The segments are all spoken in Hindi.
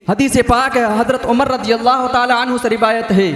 हदीस पाक है, हज़रत उमर रज़ियल्लाहु ताला अन्हु से रिवायत है,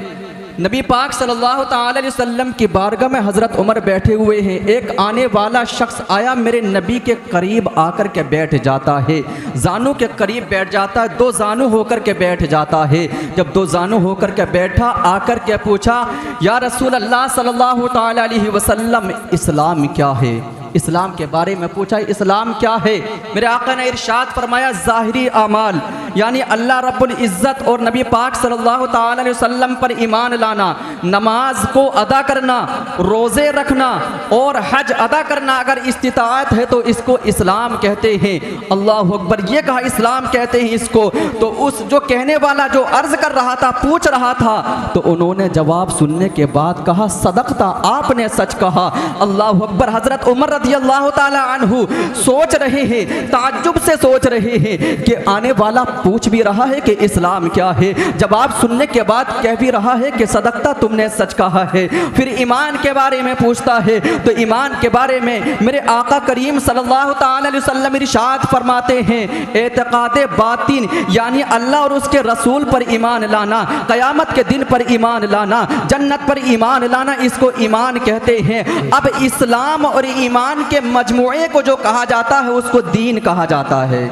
नबी पाक सल्लल्लाहु ताला अलैहि वसल्लम की बारगाह में हज़रत उमर बैठे हुए हैं। एक आने वाला शख्स आया, मेरे नबी के करीब आकर के बैठ जाता है, जानू के करीब बैठ जाता है, दो जानू होकर के बैठ जाता है। जब दो जानू होकर के बैठा, आकर के पूछा, या रसूल अल्लाह सल्लल्लाहु ताला अलैहि वसल्लम, इस्लाम क्या है? इस्लाम के बारे में पूछा, इस्लाम क्या है? मेरे आका ने इरशाद फरमाया, ज़ाहिरी अमाल यानी अल्लाह रब्बुल इज़्ज़त और नबी पाक सल्लल्लाहु ताला अलैहि वसल्लम पर ईमान लाना, नमाज को अदा करना, रोज़े रखना और हज अदा करना अगर इस्तिताअत है तो इसको इस्लाम कहते हैं। अल्लाह अकबर, ये कहा इस्लाम कहते हैं इसको। तो उस जो कहने वाला जो अर्ज़ कर रहा था, पूछ रहा था, तो उन्होंने जवाब सुनने के बाद कहा, सदक़ता, आपने सच कहा। अल्लाह अकबर। हज़रत उमर रज़ियल्लाहु ताला अन्हु सोच रहे हैं, ताज्जुब से सोच रहे हैं कि आने वाला पूछ भी रहा है कि इस्लाम क्या है, जवाब सुनने के बाद कह भी रहा है कि सदक़ता, तुमने सच कहा है। फिर ईमान के बारे में पूछता है, तो ईमान के बारे में मेरे आका करीम सल्लल्लाहु ताला अलैहि वसल्लम इरशाद फरमाते हैं, एतक़ाद बातिन यानी अल्लाह और उसके रसूल पर ईमान लाना, क़यामत के दिन पर ईमान लाना, जन्नत पर ईमान लाना, इसको ईमान कहते हैं। अब इस्लाम और ईमान के मजमूए को जो कहा जाता है उसको दीन कहा जाता है।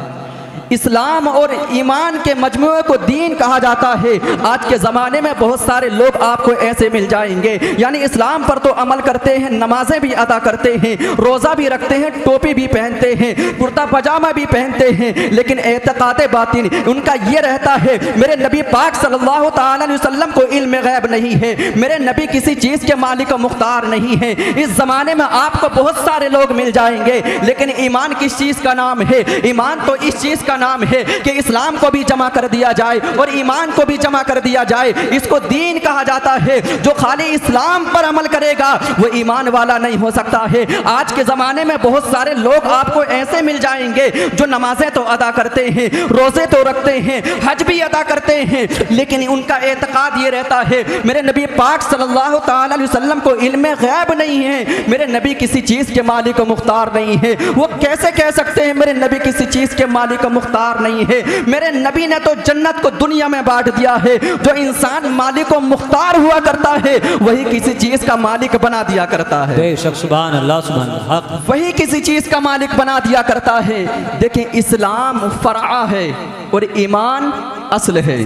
इस्लाम और ईमान के मजमूए को दीन कहा जाता है। आज के ज़माने में बहुत सारे लोग आपको ऐसे मिल जाएंगे, यानी इस्लाम पर तो अमल करते हैं, नमाजें भी अदा करते हैं, रोज़ा भी रखते हैं, टोपी भी पहनते हैं, कुर्ता पजामा भी पहनते हैं, लेकिन एतक़ाद बातिन उनका ये रहता है, मेरे नबी पाक सल्लल्लाहु ताला अलैहि वसल्लम को इल्म गैब नहीं है, मेरे नबी किसी चीज़ के मालिक मुख्तार नहीं है। इस ज़माने में आपको बहुत सारे लोग मिल जाएंगे, लेकिन ईमान किस चीज़ का नाम है? ईमान तो इस चीज़ का नाम है कि इस्लाम को भी जमा कर दिया जाए और ईमान को भी जमा कर दिया जाए, इसको दीन कहा जाता है। जो खाली इस्लाम पर अमल करेगा वो ईमान वाला नहीं हो सकता है। आज के ज़माने में बहुत सारे लोग आपको ऐसे मिल जाएंगे जो नमाजें तो अदा करते हैं, रोज़े तो रखते हैं, हज भी अदा करते हैं, लेकिन उनका एतक़ाद ये रहता है, मेरे नबी पाक सल्लल्लाहु ताला अलैहि वसल्लम को इल्म गैब नहीं है, मेरे नबी किसी चीज़ के मालिक मुख्तार नहीं है। वो कैसे कह सकते हैं मेरे नबी किसी चीज़ के मालिक मुख्तार नहीं है? मेरे नबी ने तो जन्नत को दुनिया में बांट दिया है। जो इंसान मालिक व मुख्तार हुआ करता है वही किसी चीज का मालिक बना दिया करता है। बेशक, सुभान अल्लाह, सुभान अल्लाह, वही किसी चीज का मालिक बना दिया करता है। देखें, इस्लाम फरा है और ईमान असल है।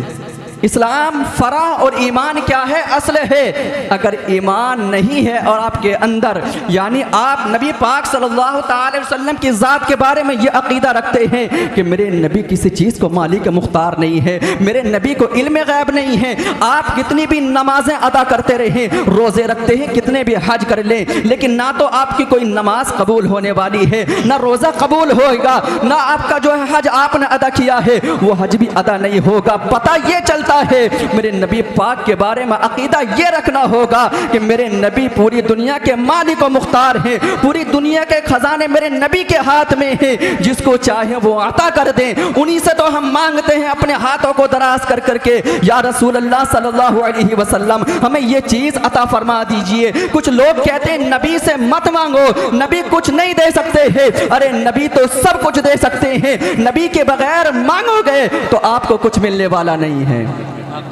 इस्लाम फरा और ईमान क्या है? असल है। अगर ईमान नहीं है और आपके अंदर यानी आप नबी पाक सल्लल्लाहु ताला अलैहि वसल्लम की ज़ात के बारे में ये अकीदा रखते हैं कि मेरे नबी किसी चीज़ को मालिक मुख्तार नहीं है, मेरे नबी को इल्म गैब नहीं है, आप कितनी भी नमाजें अदा करते रहें, रोज़े रखते हैं, कितने भी हज कर लें, लेकिन ना तो आपकी कोई नमाज कबूल होने वाली है, ना रोज़ा कबूल होगा, ना आपका जो है हज आपने अदा किया है वो हज भी अदा नहीं होगा। पता ये चलता है मेरे नबी पाक के बारे में अकीदा ये रखना होगा कि मेरे नबी पूरी दुनिया के मालिक और मुख्तार हैं, पूरी दुनिया के खजाने मेरे नबी के हाथ में हैं, जिसको चाहे वो अता कर दें। उन्हीं से तो हम मांगते हैं अपने हाथों को दराज कर करके, या रसूल अल्लाह सल्लल्लाहु अलैहि वसल्लम हमें ये चीज़ अता फरमा दीजिए। कुछ लोग कहते हैं नबी से मत मांगो, नबी कुछ नहीं दे सकते हैं। अरे नबी तो सब कुछ दे सकते हैं, नबी के बगैर मांगोगे तो आपको कुछ मिलने वाला नहीं है,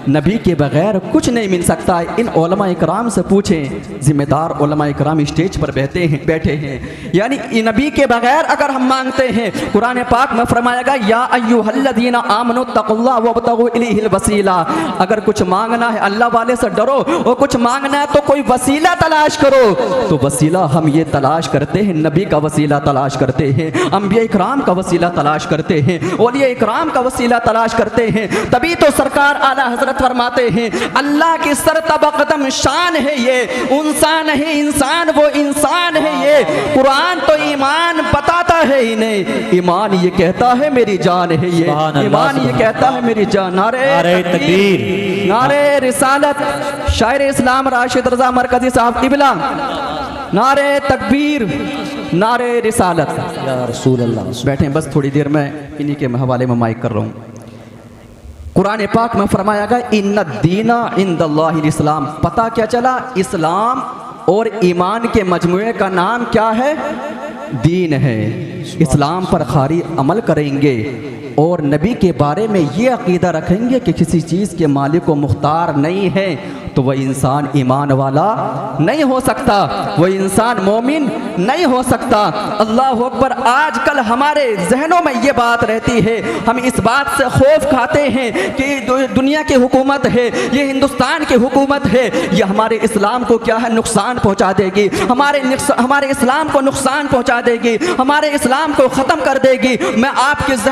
नबी के बगैर कुछ नहीं मिल सकता है। इन उलमा इकराम से पूछें, जिम्मेदार उलमा इकराम स्टेज पर बैठे हैं, यानी नबी के बगैर अगर हम मांगते हैं, कुरान पाक में फरमाएगा, या अय्युहल्लज़ीना आमनु तक़ुल्लाह वब्तगू इलैहिल वसीला, अगर कुछ मांगना है अल्लाह वाले से डरो और कुछ मांगना है तो कोई वसीला तलाश करो। तो वसीला हम ये तलाश करते हैं, नबी का वसीला तलाश करते हैं, अंबिया इकराम का वसीला तलाश करते हैं, औलिया इकराम का वसीला तलाश करते हैं। तभी तो सरकार आला हजरत फरमाते हैं, अल्लाह की सरतबकदम शान है ये, इंसान है इंसान, वो इंसान है ये। कुरान तो ईमान बताता है ही नहीं, ईमान ये कहता है मेरी जान है ये, ईमान ये कहता है मेरी जान। नारे तकबीर, नारे रिसालत, शायर इस्लाम राशिद रजा मरकजी साहब किबला, नारे तकबीर, नारे रिसालत, या रसूल अल्लाह। बैठे बस थोड़ी देर में इन्हीं के हवाले में माइक कर रहा हूँ। कुरान पाक में फरमाया गया, इन्ना दीना इंदल्लाहिल इस्लाम। पता क्या चला? इस्लाम और ईमान के मजमुए का नाम क्या है? दीन है। इस्लाम पर खारी अमल करेंगे और नबी के बारे में ये अक़ीदा रखेंगे कि किसी चीज़ के मालिक व मुख्तार नहीं है, तो वह इंसान ईमान वाला नहीं हो सकता, वह इंसान मोमिन नहीं हो सकता। अल्लाह अकबर। आजकल हमारे जहनों में ये बात रहती है, हम इस बात से खौफ खाते हैं कि दुनिया की हुकूमत है, ये हिंदुस्तान की हुकूमत है, ये हमारे इस्लाम को क्या है नुकसान पहुंचा देगी, हमारे इस्लाम को नुकसान पहुंचा देगी, हमारे इस्लाम को ख़त्म कर देगी। मैं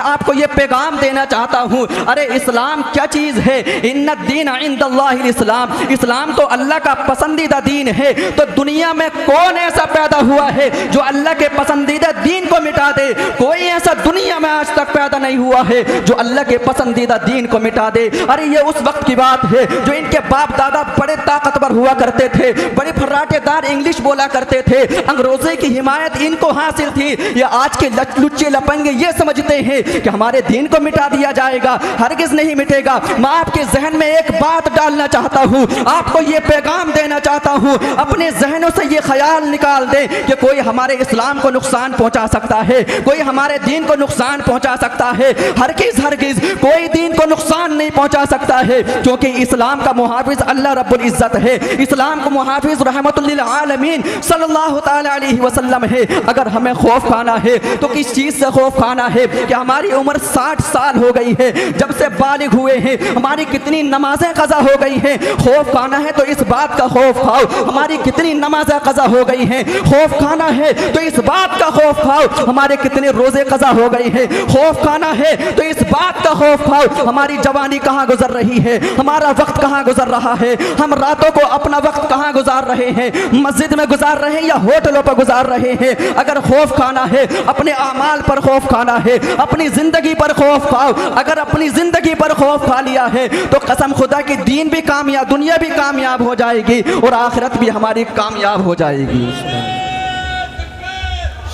आपको ये पैगाम देना चाहता हूँ, अरे इस्लाम क्या चीज़ है? इन्ना दीन इंदल्लाहिल इस्लाम, इस्लाम तो अल्लाह का पसंदीदा दीन है। तो दुनिया में कौन ऐसा पैदा हुआ है जो अल्लाह के पसंदीदा दीन को मिटा दे? कोई ऐसा दुनिया में आज तक पैदा नहीं हुआ है जो अल्लाह के पसंदीदा दीन को मिटा दे। अरे ये उस वक्त की बात है जो इनके बाप दादा बड़े ताकतवर हुआ करते थे, बड़े फर्राटेदार इंग्लिश बोला करते थे, अंग्रेजी की हिमायत इनको हासिल थी। ये आज के लुच्चे लपंगे ये समझते हैं कि हमारे दीन को मिटा दिया जाएगा, हरगिज नहीं मिटेगा। मैं आपके जहन में एक बात डालना चाहता हूँ, आपको ये पैगाम देना चाहता हूँ, अपने जहनों से ये ख्याल निकाल दें कि कोई हमारे इस्लाम को नुकसान पहुँचा सकता है, कोई हमारे दीन को नुकसान पहुँचा सकता है। हरगिज हरगिज कोई दीन को नुकसान नहीं पहुँचा सकता है, क्योंकि इस्लाम का मुहाफिज अल्लाह रब्बुल इज़्ज़त है, इस्लाम का मुहाफिज रहमतुल लिल आलमीन सल्लल्लाहु तआला अलैहि वसल्लम है। अगर हमें खौफ खाना है तो किस चीज़ से खौफ खाना है कि हमारी उम्र 60 साल हो गई है, जब से बालिग हुए हैं, हमारी कितनी नमाजें क़ज़ा हो गई हैं। खौफ खाना है तो इस बात का खौफ खाओ हमारी कितनी नमाजें क़ज़ा हो गई हैं। खौफ खाना है तो इस बात का खौफ खाओ हमारे कितने रोज़े क़ज़ा हो गए हैं। खौफ खाना है तो इस बात का खौफ खाओ हमारी जवानी कहाँ गुजर रही है, हमारा वक्त कहाँ गुजर रहा है, हम रातों को अपना वक्त कहाँ गुजार रहे हैं, मस्जिद में गुजार रहे हैं या होटलों पर गुजार रहे हैं। अगर खौफ खाना है अपने आमाल पर खौफ खाना है, अपनी ज़िंदगी पर खौफ खाओ। अगर अपनी ज़िंदगी पर खौफ खा लिया है तो कसम खुदा की दीन भी कामयाब, दुनिया भी कामयाब हो जाएगी और आखिरत भी हमारी कामयाब हो जाएगी।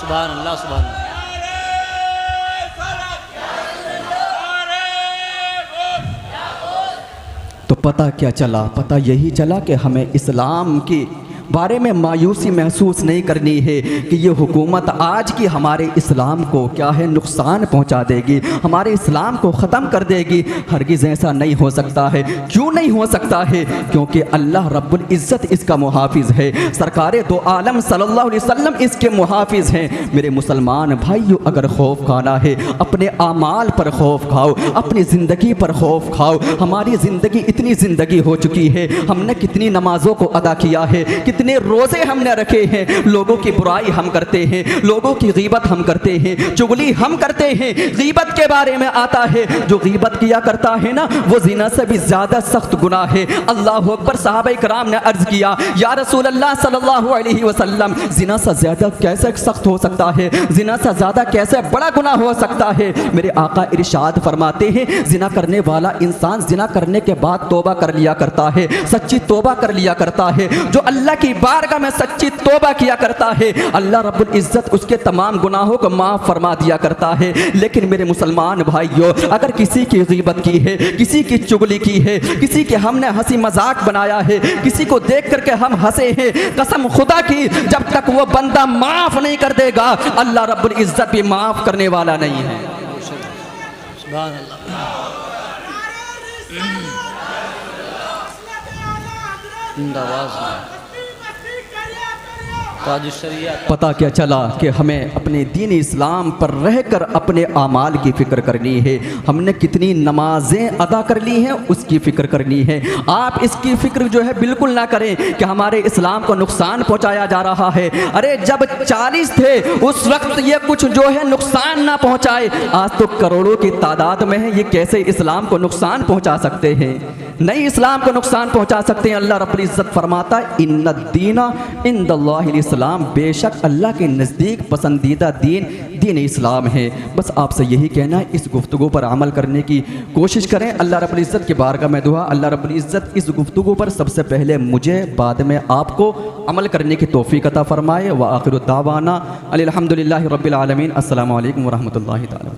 सुभान अल्लाह, सुभान अल्लाह। तो पता क्या चला? पता यही चला कि हमें इस्लाम की बारे में मायूसी महसूस नहीं करनी है कि ये हुकूमत आज की हमारे इस्लाम को क्या है नुकसान पहुंचा देगी, हमारे इस्लाम को ख़त्म कर देगी। हरगिज़ ऐसा नहीं हो सकता है। क्यों नहीं हो सकता है? क्योंकि अल्लाह रब्बुल इज़्ज़त इसका मुहाफिज़ है, सरकारे दो आलम सल्लल्लाहु अलैहि वसल्लम इसके मुहाफिज़ हैं। मेरे मुसलमान भाइयों, अगर खौफ खाना है अपने आमाल पर खौफ खाओ, अपनी ज़िंदगी पर खौफ खाओ। हमारी ज़िंदगी इतनी ज़िंदगी हो चुकी है, हमने कितनी नमाज़ों को अदा किया है, कितने रोज़े हमने रखे हैं। लोगों की बुराई हम करते हैं, लोगों की गीबत हम करते हैं, चुगली हम करते हैं। गीबत के बारे में आता है जो गीबत किया करता है ना, वो ज़िना से भी ज़्यादा सख्त गुनाह है। अल्लाह अकबर। सहाबा कराम ने अर्ज़ किया, या रसूल अल्लाह सल्लल्लाहु अलैहि वसल्लम, ज़िना से ज़्यादा कैसे सख्त हो सकता है, ज़िना से ज़्यादा कैसे बड़ा गुनाह हो सकता है? मेरे आका इरशाद फरमाते हैं, ज़िना करने वाला इंसान ज़िना करने के बाद तौबा कर लिया करता है, सच्ची तौबा कर लिया करता है। जो अल्लाह की बारगाह में सच्ची तौबा किया करता है, अल्लाह रब्बुल इज़्ज़त उसके तमाम गुनाहों को माफ़ फरमा दिया करता है। लेकिन मेरे मुसलमान भाइयों, अगर किसी की गीबत की है, किसी की चुगली की है, किसी के हमने हंसी मजाक बनाया है, किसी को देख करके हम हंसे हैं, कसम खुदा की जब तक वो बंदा माफ़ नहीं कर देगा अल्लाह रब्बुल इज़्ज़त भी माफ़ करने वाला नहीं है। सुभान अल्लाह। पता क्या चला कि हमें अपने दीन इस्लाम पर रहकर अपने आमाल की फ़िक्र करनी है। हमने कितनी नमाजें अदा कर ली हैं उसकी फ़िक्र करनी है। आप इसकी फ़िक्र जो है बिल्कुल ना करें कि हमारे इस्लाम को नुकसान पहुंचाया जा रहा है। अरे जब 40 थे उस वक्त ये कुछ जो है नुकसान ना पहुंचाए, आज तो करोड़ों की तादाद में है, ये कैसे इस्लाम को नुकसान पहुंचा सकते हैं? नहीं, इस्लाम को नुकसान पहुंचा सकते हैं। अल्लाह रब्बुल इज़्ज़त फरमाता है, इन्ना दीना इंदल्लाहिल इस्लाम, बेशक अल्लाह के नज़दीक पसंदीदा दीन इस्लाम है। बस आपसे यही कहना है, इस गुफ्तगू पर अमल करने की कोशिश करें। अल्लाह रब्बुल इज़्ज़त की बारगाह में दुआ, अल्लाह रब्बुल इज़्ज़त इस गुफ्तगू पर सबसे पहले मुझे, बाद में आपको अमल करने की तौफ़ीक़ अता फ़रमाए। व आखिरु दावाना अनिल हम्दुलिल्लाहि रब्बिल आलमीन। अस्सलामु अलैकुम व रहमतुल्लाहि तआला।